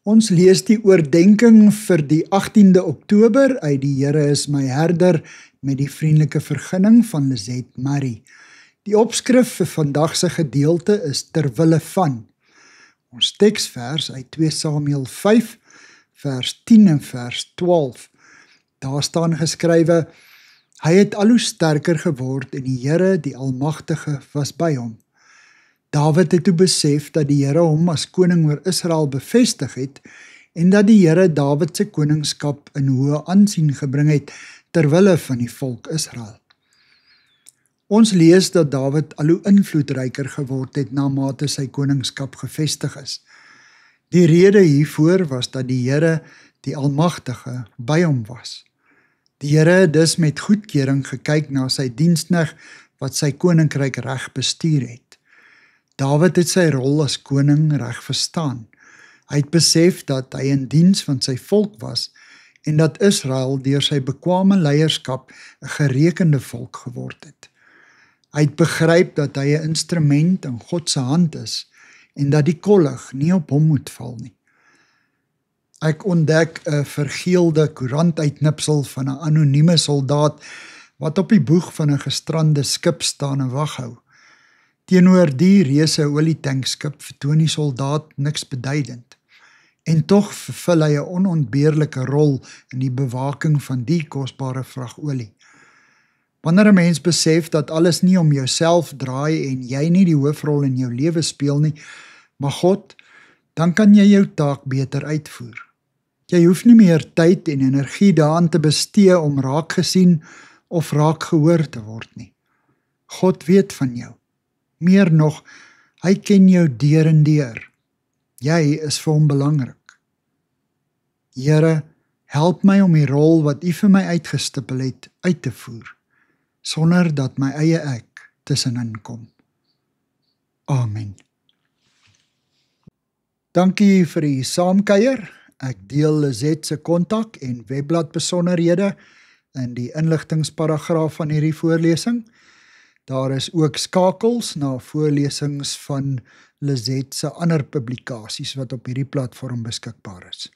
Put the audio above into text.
Ons lees die oordenking vir die 18de Oktober uit die Here is my herder met die vriendelike vergunning van Lizet Marie. Die opskrif vir vandag se gedeelte is terwille van. Ons teksvers uit 2 Samuel 5 vers 10 en vers 12. Daar staan geskrywe: Hy het al hoe sterker geword en die Here, die Almagtige, was by hom. Dawid het toe besef dat die Here hom as koning oor Israel bevestig het en dat die Here Dawid se koningskap in hoë aansien gebring het terwille van die volk Israel. Ons lees dat Dawid al hoe invloedryker geword het na mate sy koningskap gevestig is. Die rede hiervoor was dat die Here, die Almagtige, by hom was. Die Here het dus met goedkeuring gekyk na sy diensknegt wat sy koninkryk reg bestuur het. Dawid het sy rol as koning reg verstaan. Hy het besef dat hy in diens van sy volk was en dat Israel deur sy bekwame leierskap 'n gerekende volk geword het. Hy het begryp dat hy 'n instrument in God se hand is en dat die kollig nie op hom moet val nie. Ek ontdek 'n vergeelde koerantuitnipsel van 'n anonieme soldaat wat op die boeg van 'n gestrande skip staan en wag hou. Teenoor die reuse olietankskip vertoon die soldaat niks beduidend. En tog vervul hy 'n onontbeerlike rol in die bewaking van die kosbare vrag olie. Wanneer 'n mens besef dat alles nie om jouself draai en jy nie die hoofrol in jou lewe speel nie, maar God, dan kan jy jou taak beter uitvoer. Jy hoef nie meer tyd en energie daaraan te bestee om raak gesien of raak gehoor te word nie. God weet van jou. Meer nog, hy ken jou deur en deur. Jy is vir hom belangrik. Here, help my om die rol wat U vir my uitgestipel het, uit te voer, sonder dat my eie ek tussenin kom. Amen. Dankie vir die saamkuier. Ek deel Lizet se kontak en webblad besonderhede in die inligtingsparagraaf van hierdie voorlesing. Daar is ook skakels na voorlesings van Lizet se ander publikasies wat op hierdie platform beskikbaar is.